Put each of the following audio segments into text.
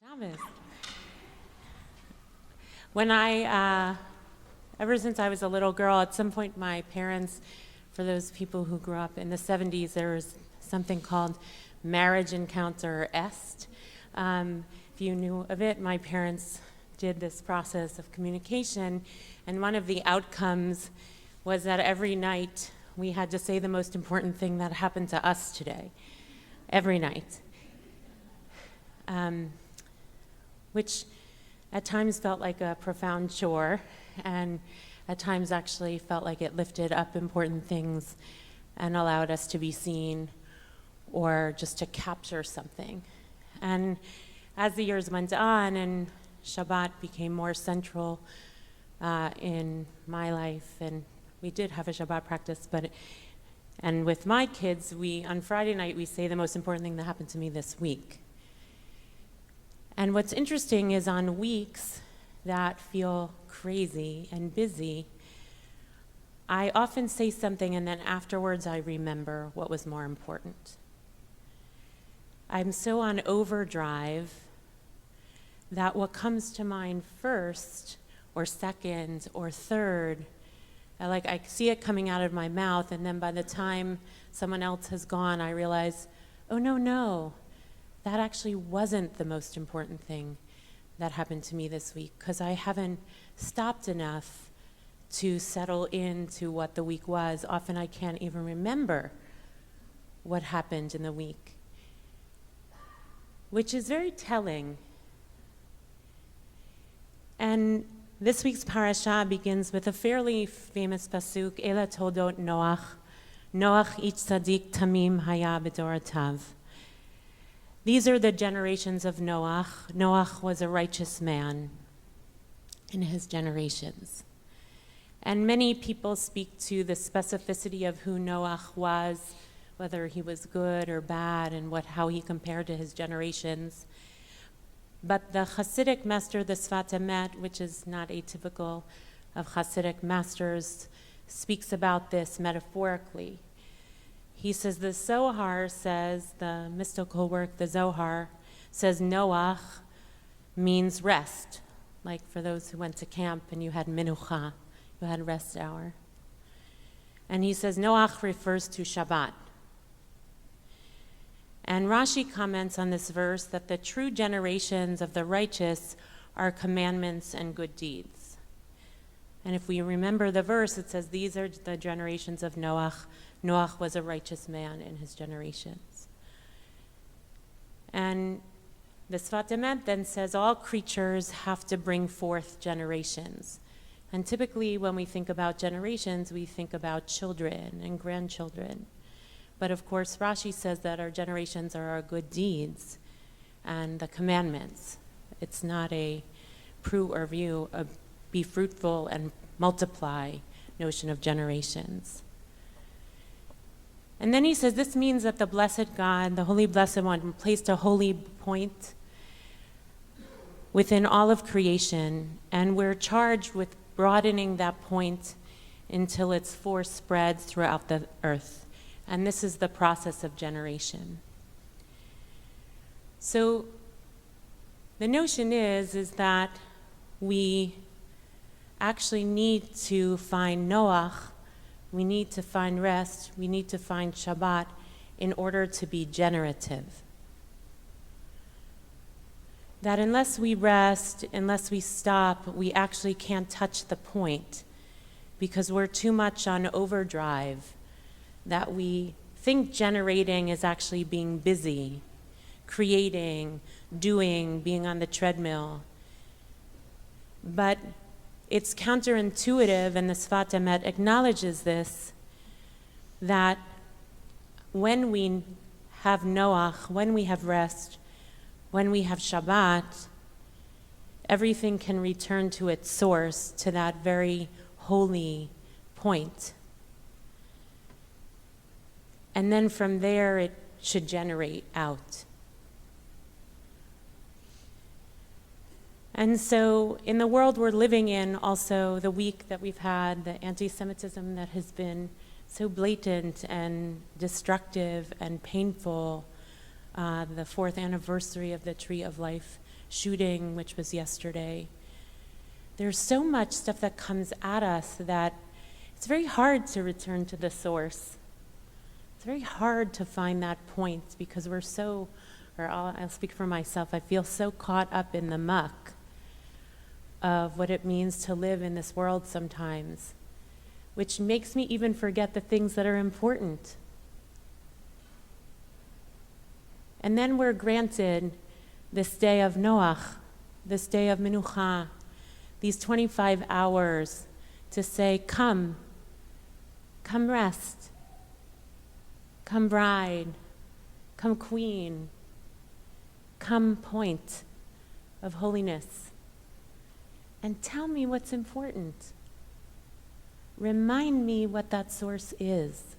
Shabbos. When ever since I was a little girl, at some point my parents, for those people who grew up in the 70s, there was something called Marriage Encounter Est. If you knew of it, my parents did this process of communication, and one of the outcomes was that every night we had to say the most important thing that happened to us today, every night. Which at times felt like a profound chore, and at times actually felt like it lifted up important things and allowed us to be seen or just to capture something. And as the years went on and Shabbat became more central in my life, and we did have a Shabbat practice, and with my kids, on Friday night, we say the most important thing that happened to me this week. And what's interesting is on weeks that feel crazy and busy, I often say something and then afterwards I remember what was more important. I'm so on overdrive that what comes to mind first or second or third, I see it coming out of my mouth, and then by the time someone else has gone, I realize, oh no, that actually wasn't the most important thing that happened to me this week, because I haven't stopped enough to settle into what the week was. Often I can't even remember what happened in the week, which is very telling. And this week's parasha begins with a fairly famous pasuk, Ela Toldot Noach, Noach ich tzadik tamim haya b'doratav. These are the generations of Noach. Noach was a righteous man in his generations. And many people speak to the specificity of who Noach was, whether he was good or bad, and how he compared to his generations. But the Hasidic master, the Sfat Emet, which is not atypical of Hasidic masters, speaks about this metaphorically. He says the Zohar says, the mystical work, the Zohar, says Noach means rest. Like for those who went to camp and you had minucha, you had rest hour. And he says Noach refers to Shabbat. And Rashi comments on this verse that the true generations of the righteous are commandments and good deeds. And if we remember the verse, it says these are the generations of Noach. Noach was a righteous man in his generations. And the Sfat Emet then says all creatures have to bring forth generations. And typically when we think about generations, we think about children and grandchildren. But of course, Rashi says that our generations are our good deeds and the commandments. It's not a pru or view, a be fruitful and multiply notion of generations. And then he says this means that the blessed God, the Holy Blessed One, placed a holy point within all of creation, and we're charged with broadening that point until its force spreads throughout the earth. And this is the process of generation. So the notion is that we actually need to find Noach, we need to find rest, we need to find Shabbat in order to be generative. That unless we rest, unless we stop, we actually can't touch the point because we're too much on overdrive, that we think generating is actually being busy, creating, doing, being on the treadmill. But it's counterintuitive, and the Sfat Emet acknowledges this, that when we have Noach, when we have rest, when we have Shabbat, everything can return to its source, to that very holy point. And then from there, it should generate out. And so in the world we're living in, also the week that we've had, the anti-Semitism that has been so blatant and destructive and painful, the 4th anniversary of the Tree of Life shooting, which was yesterday. There's so much stuff that comes at us that it's very hard to return to the source. It's very hard to find that point because we're so, or I'll speak for myself, I feel so caught up in the muck of what it means to live in this world sometimes, which makes me even forget the things that are important. And then we're granted this day of Noach, this day of Menucha, these 25 hours to say, come rest, come bride, come queen, come point of holiness, and tell me what's important. Remind me what that source is,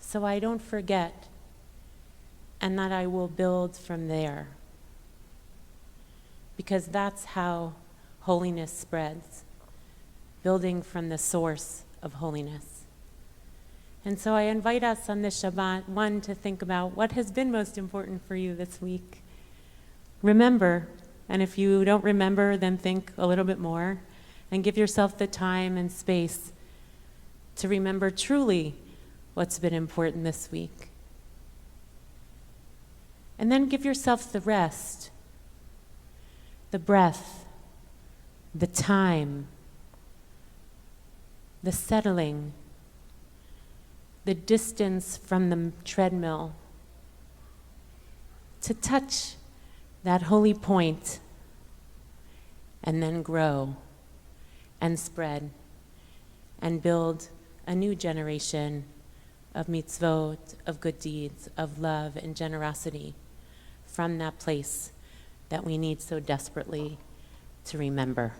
so I don't forget, and that I will build from there. Because that's how holiness spreads, building from the source of holiness. And so I invite us on this Shabbat, one, to think about what has been most important for you this week. Remember, and if you don't remember, then think a little bit more, and give yourself the time and space to remember truly what's been important this week. And then give yourself the rest, the breath, the time, the settling, the distance from the treadmill, to touch that holy point and then grow and spread and build a new generation of mitzvot, of good deeds, of love and generosity from that place that we need so desperately to remember.